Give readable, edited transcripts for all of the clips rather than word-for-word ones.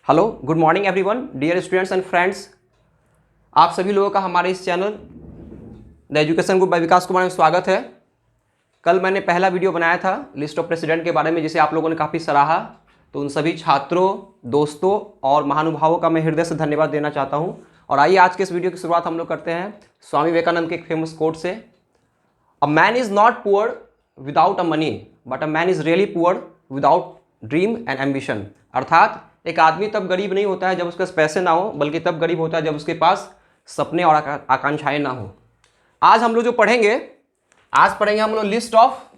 Hello, good morning everyone, dear students and friends. आप सभी लोगों का हमारे इस channel the education group by Vikas Kumar में स्वागत है। कल मैंने पहला वीडियो बनाया था लिस्ट ऑफ प्रेसिडेंट के बारे में, जिसे आप लोगों ने काफ़ी सराहा। तो उन सभी छात्रों, दोस्तों और महानुभावों का मैं हृदय से धन्यवाद देना चाहता हूँ। और आइए आज के इस वीडियो की शुरुआत हम लोग करते हैं स्वामी विवेकानंद के एक फेमस कोट से। A man is not poor without a money, but a man is really poor without dream and ambition. अर्थात एक आदमी तब गरीब नहीं होता है जब उसके पास पैसे ना हो, बल्कि तब गरीब होता है जब उसके पास सपने और आकांक्षाएं ना हो। आज हम लोग जो पढ़ेंगे, आज पढ़ेंगे हम लोग लिस्ट ऑफ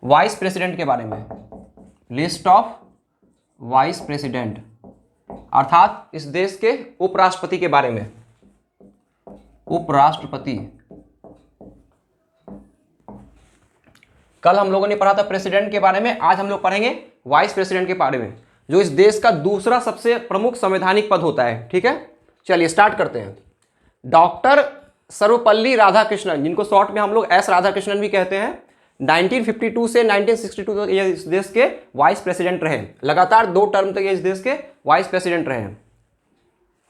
वाइस प्रेसिडेंट के बारे में। लिस्ट ऑफ वाइस प्रेसिडेंट अर्थात इस देश के उपराष्ट्रपति के बारे में। उपराष्ट्रपति, कल हम लोगों ने पढ़ा था प्रेसिडेंट के बारे में, आज हम लोग पढ़ेंगे वाइस प्रेसिडेंट के बारे में, जो इस देश का दूसरा सबसे प्रमुख संवैधानिक पद होता है। ठीक है, चलिए स्टार्ट करते हैं। डॉक्टर सर्वपल्ली राधाकृष्णन, जिनको शॉर्ट में हम लोग एस राधाकृष्णन भी कहते हैं, 1952 से 1962 तक ये इस देश के वाइस प्रेसिडेंट रहे। लगातार 2 टर्म तक ये इस देश के वाइस प्रेसिडेंट रहे।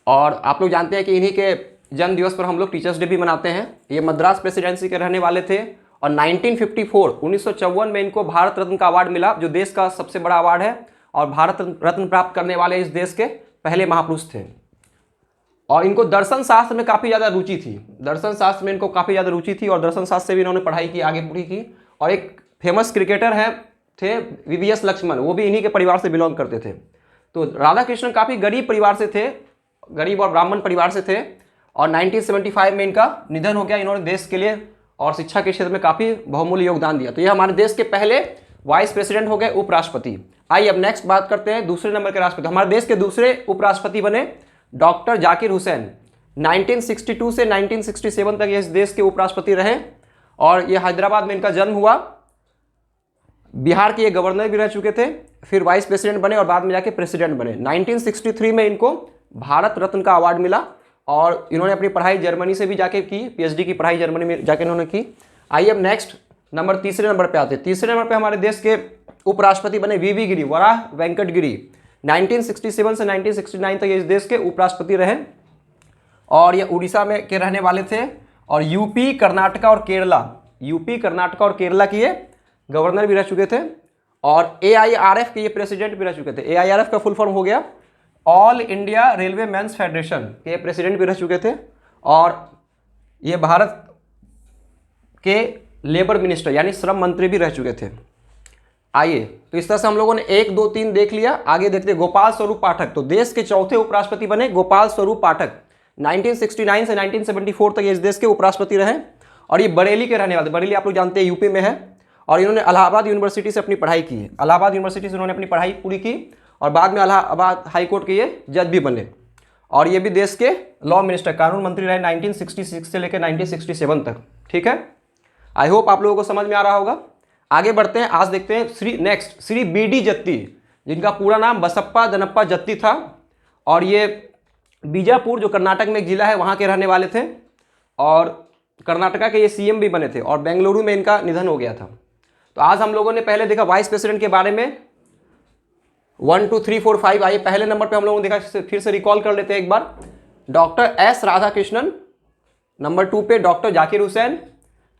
और आप लोग जानते हैं कि इन्हीं के जन्म दिवस पर हम लोग टीचर्स डे भी मनाते हैं। ये मद्रास प्रेसिडेंसी के रहने वाले थे और 1954 में इनको भारत रत्न का अवार्ड मिला, जो देश का सबसे बड़ा अवार्ड है। और भारत रत्न प्राप्त करने वाले इस देश के पहले महापुरुष थे। और इनको दर्शन शास्त्र में काफ़ी ज़्यादा रुचि थी। दर्शन शास्त्र में इनको काफ़ी ज़्यादा रुचि थी और दर्शन शास्त्र से भी इन्होंने पढ़ाई की, आगे पूरी की। और एक फेमस क्रिकेटर थे वीवीएस लक्ष्मण, वो भी इन्हीं के परिवार से बिलोंग करते थे। तो राधाकृष्णन काफ़ी गरीब परिवार से थे, गरीब और ब्राह्मण परिवार से थे। और 1975 में इनका निधन हो गया। इन्होंने देश के लिए और शिक्षा के क्षेत्र में काफ़ी बहुमूल्य योगदान दिया। तो ये हमारे देश के पहले वाइस प्रेसिडेंट हो गए, उपराष्ट्रपति। आइए अब नेक्स्ट बात करते हैं दूसरे नंबर के राष्ट्रपति। हमारे देश के दूसरे उपराष्ट्रपति बने डॉक्टर जाकिर हुसैन। 1962 से 1967 तक ये इस देश के उपराष्ट्रपति रहे। और ये हैदराबाद में इनका जन्म हुआ। बिहार के ये गवर्नर भी रह चुके थे, फिर वाइस प्रेसिडेंट बने और बाद में जाके प्रेसिडेंट बने। 1963 में इनको भारत रत्न का अवार्ड मिला। और इन्होंने अपनी पढ़ाई जर्मनी से भी जाके की, पीएचडी की पढ़ाई जर्मनी में जाके इन्होंने की। आइए अब नेक्स्ट तीसरे नंबर पे आते हैं। तीसरे नंबर पे हमारे देश के उपराष्ट्रपति बने वीवी गिरी, वराह वेंकट गिरी। 1967 से 1969 तक ये इस देश के उपराष्ट्रपति रहे। और ये उड़ीसा में के रहने वाले थे। और यूपी, कर्नाटका और केरला के ये गवर्नर भी रह चुके थे। और AIRF के ये प्रेसिडेंट भी रह चुके थे। AIRF का फुल फॉर्म हो गया All India Railwaymen's Federation के प्रेसिडेंट भी रह चुके थे। और ये भारत के लेबर मिनिस्टर यानी श्रम मंत्री भी रह चुके थे। आइए, तो इस तरह से हम लोगों ने 1, 2, 3 देख लिया। आगे देखते हैं गोपाल स्वरूप पाठक। तो देश के चौथे उपराष्ट्रपति बने गोपाल स्वरूप पाठक। 1969 से 1974 तक ये इस देश के उपराष्ट्रपति रहे। और ये बरेली के रहने वाले, बरेली आप लोग जानते हैं यूपी में है। और इन्होंने इलाहाबाद यूनिवर्सिटी से अपनी पढ़ाई की है। इलाहाबाद यूनिवर्सिटी से इन्होंने अपनी पढ़ाई पूरी की और बाद में इलाहाबाद हाई कोर्ट के ये जज भी बने। और ये भी देश के लॉ मिनिस्टर, कानून मंत्री रहे 1966 से लेकर 1967 तक। ठीक है, आई होप आप लोगों को समझ में आ रहा होगा। आगे बढ़ते हैं, आज देखते हैं श्री BD जत्ती, जिनका पूरा नाम बसप्पा दनप्पा जत्ती था। और ये बीजापुर, जो कर्नाटक में एक जिला है, वहाँ के रहने वाले थे। और कर्नाटका के ये CM भी बने थे। और बेंगलुरु में इनका निधन हो गया था। तो आज हम लोगों ने पहले देखा वाइस प्रेसिडेंट के बारे में 1, 2, 3, 4, 5। आइए पहले नंबर पे हम लोगों ने देखा, फिर से रिकॉल कर लेते हैं एक बार। डॉक्टर S राधाकृष्णन, नंबर 2 पे डॉक्टर जाकिर हुसैन,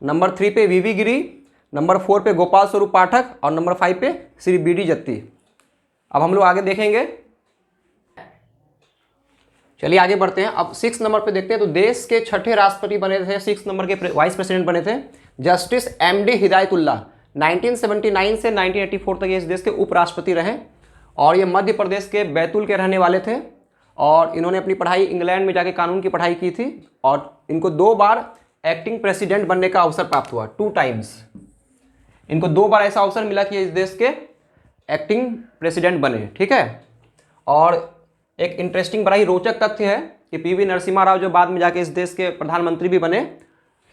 नंबर 3 पे वीवी गिरी, नंबर 4 पे गोपाल स्वरूप पाठक और नंबर 5 पे श्री BD जत्ती। अब हम लोग आगे देखेंगे। चलिए आगे बढ़ते हैं। अब 6 नंबर पे देखते हैं। तो देश के छठे राष्ट्रपति बने थे, 6 नंबर के वाइस प्रेसिडेंट बने थे जस्टिस MD हिदायतुल्लाह। 1979 से 1984 तक ये इस देश के उपराष्ट्रपति रहे। और ये मध्य प्रदेश के बैतूल के रहने वाले थे। और इन्होंने अपनी पढ़ाई इंग्लैंड में जाके कानून की पढ़ाई की थी। और इनको 2 बार एक्टिंग प्रेसिडेंट बनने का अवसर प्राप्त हुआ, 2 टाइम्स। इनको 2 बार ऐसा अवसर मिला कि इस देश के एक्टिंग प्रेसिडेंट बने। ठीक है, और एक इंटरेस्टिंग बड़ा ही रोचक तथ्य है कि PV नरसिम्हा राव, जो बाद में जाके इस देश के प्रधानमंत्री भी बने,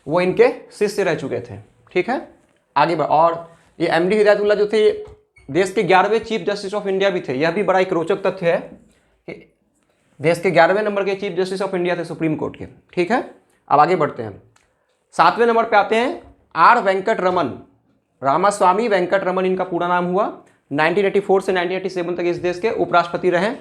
वो इनके शिष्य रह चुके थे। ठीक है, आगे बढ़। और ये MD हिदायतुल्लाह जो थे, देश के 11वें चीफ जस्टिस ऑफ इंडिया भी थे। यह भी बड़ा एक रोचक तथ्य है कि देश के 11वें नंबर के चीफ जस्टिस ऑफ इंडिया थे सुप्रीम कोर्ट के। ठीक है, अब आगे बढ़ते हैं। 7वें नंबर पे आते हैं R वेंकट रमन, रामास्वामी वेंकट रमन इनका पूरा नाम हुआ। 1984 से 1987 तक इस देश के उपराष्ट्रपति रहे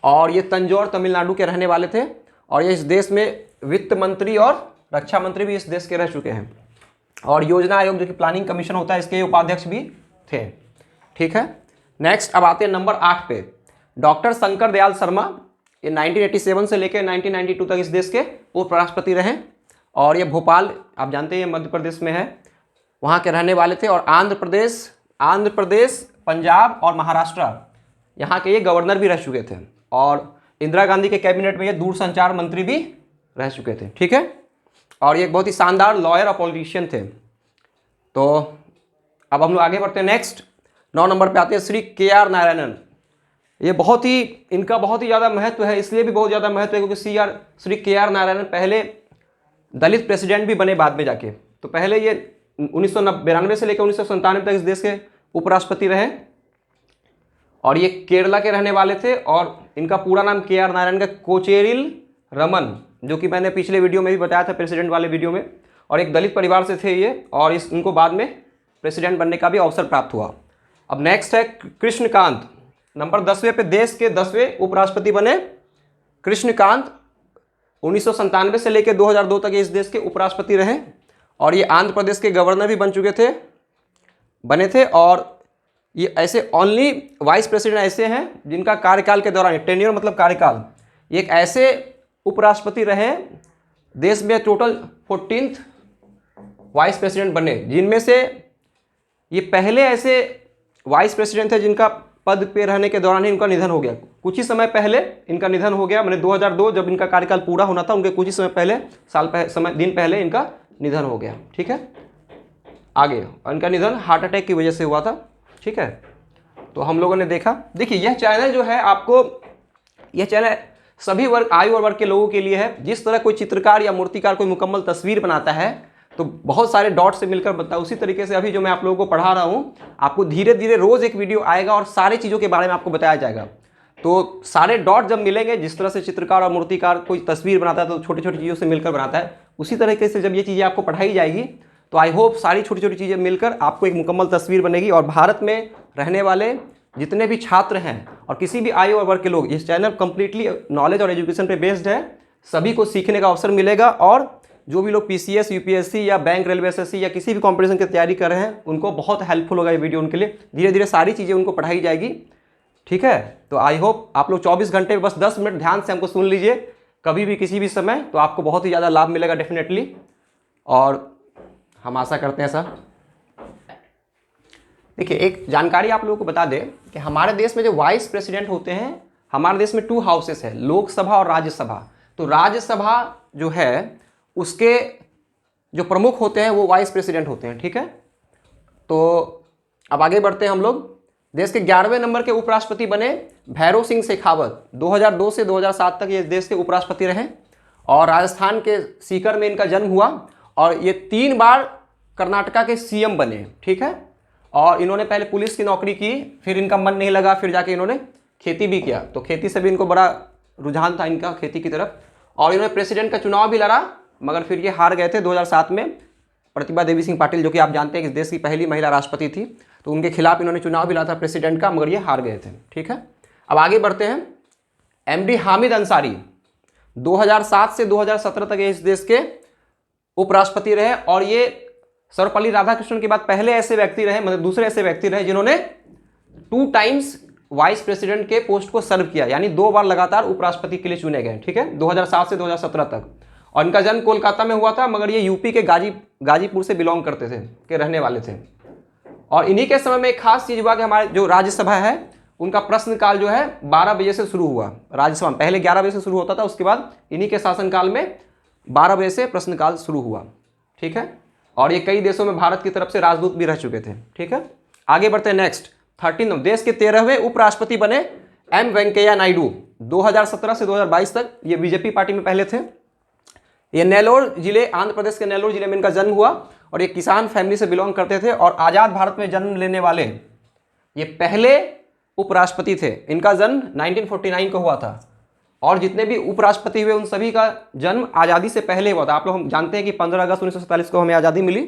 और ये तंजौर तमिलनाडु के रहने वाले थे और ये इस देश में वित्त मंत्री और रक्षा मंत्री भी इस देश के रह चुके हैं और योजना आयोग जो कि प्लानिंग कमीशन होता है इसके उपाध्यक्ष भी थे। ठीक है, नेक्स्ट अब आते हैं नंबर 8 पे। डॉक्टर शंकर दयाल शर्मा, ये 1987 से लेकर 1992 तक इस देश के उपराष्ट्रपति रहे और ये भोपाल, आप जानते हैं मध्य प्रदेश में है, वहाँ के रहने वाले थे और आंध्र प्रदेश, पंजाब और महाराष्ट्र यहाँ के ये गवर्नर भी रह चुके थे और इंदिरा गांधी के कैबिनेट में ये दूरसंचार मंत्री भी रह चुके थे। ठीक है, और ये एक बहुत ही शानदार लॉयर और पॉलिटिशियन थे। तो अब हम लोग आगे बढ़ते हैं। नेक्स्ट 9 नंबर पे आते हैं श्री KR नारायणन। ये इनका बहुत ही ज़्यादा महत्व है, इसलिए भी बहुत ज़्यादा महत्व है क्योंकि श्री KR नारायणन पहले दलित प्रेसिडेंट भी बने बाद में जाके। तो पहले ये 1992 से लेकर 1997 तक इस देश के उपराष्ट्रपति रहे और ये केरला के रहने वाले थे और इनका पूरा नाम KR नारायणन का कोचेरिल रमन, जो कि मैंने पिछले वीडियो में भी बताया था, प्रेसिडेंट वाले वीडियो में, और एक दलित परिवार से थे ये और इनको बाद में प्रेसिडेंट बनने का भी अवसर प्राप्त हुआ। अब नेक्स्ट है कृष्णकांत, नंबर 10वें पे देश के 10वें उपराष्ट्रपति बने कृष्णकांत। 1997 से लेकर 2002 तक इस देश के उपराष्ट्रपति रहे और ये आंध्र प्रदेश के गवर्नर भी बने थे और ये ऐसे ओनली वाइस प्रेसिडेंट ऐसे हैं जिनका कार्यकाल के दौरान, टेन्योर मतलब कार्यकाल, ये एक ऐसे उपराष्ट्रपति रहे देश में टोटल 14th वाइस प्रेसिडेंट बने, जिनमें से ये पहले ऐसे वाइस प्रेसिडेंट थे जिनका पद पे रहने के दौरान ही इनका निधन हो गया। कुछ ही समय पहले इनका निधन हो गया, मैंने 2002 जब इनका कार्यकाल पूरा होना था उनके कुछ ही समय पहले दिन पहले इनका निधन हो गया। ठीक है, आगे इनका निधन हार्ट अटैक की वजह से हुआ था। ठीक है, तो हम लोगों ने देखा, देखिए यह चैनल जो है आपको, यह चैनल सभी वर्ग, आयु और वर्ग के लोगों के लिए है। जिस तरह कोई चित्रकार या मूर्तिकार कोई मुकम्मल तस्वीर बनाता है तो बहुत सारे डॉट से मिलकर बनता है, उसी तरीके से अभी जो मैं आप लोगों को पढ़ा रहा हूँ, आपको धीरे धीरे रोज़ एक वीडियो आएगा और सारी चीज़ों के बारे में आपको बताया जाएगा। तो सारे डॉट जब मिलेंगे, जिस तरह से चित्रकार और मूर्तिकार कोई तस्वीर बनाता है तो छोटी छोटी चीज़ों से मिलकर बनाता है, उसी तरीके से जब ये चीज़ें आपको पढ़ाई जाएगी तो आई होप सारी छोटी छोटी चीज़ें मिलकर आपको एक मुकम्मल तस्वीर बनेगी। और भारत में रहने वाले जितने भी छात्र हैं और किसी भी आयु और वर्ग के लोग, इस चैनल कंप्लीटली नॉलेज और एजुकेशन पे बेस्ड है, सभी को सीखने का अवसर मिलेगा। और जो भी लोग PCS, UPSC या बैंक, रेलवे, SSC या किसी भी कंपटीशन की तैयारी कर रहे हैं उनको बहुत हेल्पफुल होगा ये वीडियो, उनके लिए धीरे धीरे सारी चीज़ें उनको पढ़ाई जाएगी। ठीक है, तो आई होप आप लोग 24 घंटे बस 10 मिनट ध्यान से हमको सुन लीजिए, कभी भी किसी भी समय, तो आपको बहुत ही ज़्यादा लाभ मिलेगा डेफिनेटली, और हम आशा करते हैं सर। देखिए एक जानकारी आप लोगों को बता दें कि हमारे देश में जो वाइस प्रेसिडेंट होते हैं, हमारे देश में 2 हाउसेस है, लोकसभा और राज्यसभा। तो राज्यसभा जो है उसके जो प्रमुख होते हैं वो वाइस प्रेसिडेंट होते हैं। ठीक है, तो अब आगे बढ़ते हैं हम लोग। देश के 11वें नंबर के उपराष्ट्रपति बने भैरव सिंह शेखावत। 2002 से 2007 तक ये देश के उपराष्ट्रपति रहे और राजस्थान के सीकर में इनका जन्म हुआ और ये 3 बार कर्नाटका के CM बने। ठीक है, और इन्होंने पहले पुलिस की नौकरी की, फिर इनका मन नहीं लगा, फिर जाके इन्होंने खेती भी किया, तो खेती से भी इनको बड़ा रुझान था इनका, खेती की तरफ, और इन्होंने प्रेसिडेंट का चुनाव भी लड़ा मगर फिर ये हार गए थे 2007 में। प्रतिभा देवी सिंह पाटिल, जो कि आप जानते हैं कि इस देश की पहली महिला राष्ट्रपति थी, तो उनके खिलाफ इन्होंने चुनाव भी लड़ा था प्रेसिडेंट का, मगर ये हार गए थे। ठीक है, अब आगे बढ़ते हैं। MD हामिद अंसारी 2007 से 2017 तक ये इस देश के उपराष्ट्रपति रहे और ये सर्वपल्ली राधाकृष्णन के बाद पहले ऐसे व्यक्ति रहे, मतलब दूसरे ऐसे व्यक्ति रहे जिन्होंने 2 टाइम्स वाइस प्रेसिडेंट के पोस्ट को सर्व किया, यानी 2 बार लगातार उपराष्ट्रपति के लिए चुने गए। ठीक है, 2007 से 2017 तक। और इनका जन्म कोलकाता में हुआ था, मगर ये यूपी के गाजीपुर से बिलोंग करते थे, के रहने वाले थे। और इन्हीं के समय में एक खास चीज़ हुआ कि हमारे जो राज्यसभा है उनका प्रश्नकाल जो है 12 बजे से शुरू हुआ। राज्यसभा में पहले 11 बजे से शुरू होता था, उसके बाद इन्हीं के शासनकाल में 12 बजे से प्रश्नकाल शुरू हुआ। ठीक है, और ये कई देशों में भारत की तरफ से राजदूत भी रह चुके थे। ठीक है, आगे बढ़ते हैं। नेक्स्ट 13 देश के 13वें उपराष्ट्रपति बने M वेंकैया नायडू। 2017 से 2022 तक ये बीजेपी पार्टी में पहले थे। ये नेल्लोर जिले, आंध्र प्रदेश के नेल्लोर जिले में इनका जन्म हुआ और ये किसान फैमिली से बिलोंग करते थे और आज़ाद भारत में जन्म लेने वाले ये पहले उपराष्ट्रपति थे। इनका जन्म 1949 को हुआ था और जितने भी उपराष्ट्रपति हुए उन सभी का जन्म आज़ादी से पहले हुआ था। आप लोग हम जानते हैं कि 15 अगस्त 1947 को हमें आज़ादी मिली,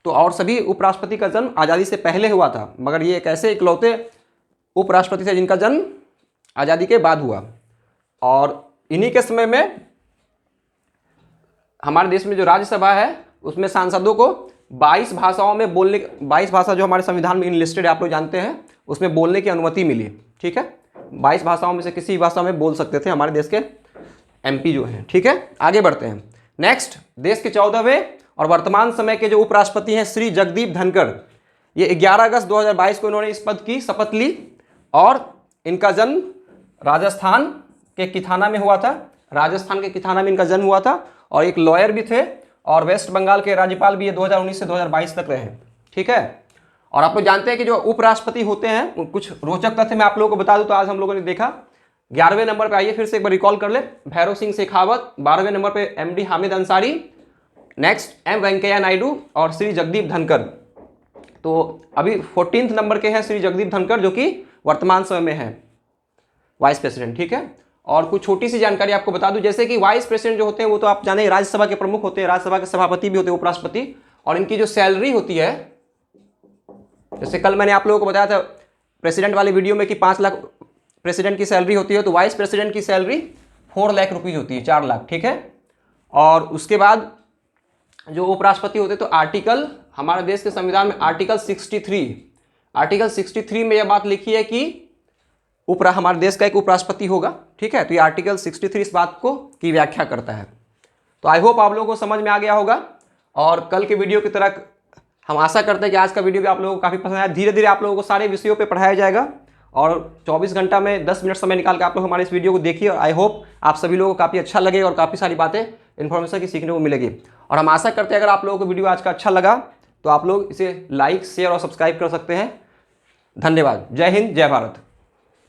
तो और सभी उपराष्ट्रपति का जन्म आज़ादी से पहले हुआ था, मगर ये एक ऐसे इकलौते उपराष्ट्रपति थे जिनका जन्म आज़ादी के बाद हुआ। और इन्हीं के समय में हमारे देश में जो राज्यसभा है उसमें सांसदों को 22 भाषाओं में बोलने, 22 भाषा जो हमारे संविधान में इनलिस्टेड है, आप लोग जानते हैं, उसमें बोलने की अनुमति मिली। ठीक है, 22 भाषाओं में से किसी भी भाषा में बोल सकते थे हमारे देश के एमपी जो हैं। ठीक है, आगे बढ़ते हैं। नेक्स्ट, देश के 14वें और वर्तमान समय के जो उपराष्ट्रपति हैं श्री जगदीप धनखड़, ये 11 अगस्त 2022 को इन्होंने इस पद की शपथ ली और इनका जन्म राजस्थान के किथाना में हुआ था। राजस्थान के किथाना में इनका जन्म हुआ था और एक लॉयर भी थे और वेस्ट बंगाल के राज्यपाल भी ये 2019 से 2022 तक रहे हैं। ठीक है, और आप लोग जानते हैं कि जो उपराष्ट्रपति होते हैं, कुछ रोचक तथ्य मैं आप लोगों को बता दूं तो आज हम लोगों ने देखा 11वें नंबर पे आइए फिर से एक बार रिकॉल कर ले, भैरव सिंह शेखावत। 12वें नंबर पे MD Hamid Ansari. Next M Venkaiah Naidu और श्री जगदीप धनखड़। तो अभी 14th नंबर के हैं श्री जगदीप धनखड़ जो कि वर्तमान समय में है वाइस प्रेसिडेंट। ठीक है, और कुछ छोटी सी जानकारी आपको बता दूं, जैसे कि वाइस प्रेसिडेंट जो होते हैं वो तो आप जाने राज्यसभा के प्रमुख होते हैं, राज्यसभा के सभापति भी होते हैं उपराष्ट्रपति, और इनकी जो सैलरी होती है, जैसे कल मैंने आप लोगों को बताया था प्रेसिडेंट वाले वीडियो में कि 5 लाख प्रेसिडेंट की सैलरी होती है, तो वाइस प्रेसिडेंट की सैलरी 4 लाख रुपीज होती है, 4 लाख। ठीक है, और उसके बाद जो उपराष्ट्रपति होते हैं तो आर्टिकल, हमारे देश के संविधान में आर्टिकल 63 में यह बात लिखी है कि हमारे देश का एक उपराष्ट्रपति होगा। ठीक है, तो ये आर्टिकल 63 इस बात को की व्याख्या करता है। तो आई होप आप लोगों को समझ में आ गया होगा, और कल के वीडियो की तरह हम आशा करते हैं कि आज का वीडियो भी आप लोगों को काफ़ी पसंद आया। धीरे धीरे आप लोगों को सारे विषयों पे पढ़ाया जाएगा और 24 घंटा में 10 मिनट समय निकाल के आप लोग हमारे इस वीडियो को देखिए, और आई होप आप सभी लोगों को काफ़ी अच्छा लगेगा और काफ़ी सारी बातें इन्फॉर्मेशन की सीखने को मिलेगी। और हम आशा करते हैं अगर आप लोगों को वीडियो आज का अच्छा लगा तो आप लोग इसे लाइक, शेयर और सब्सक्राइब कर सकते हैं। धन्यवाद। जय हिंद, जय भारत।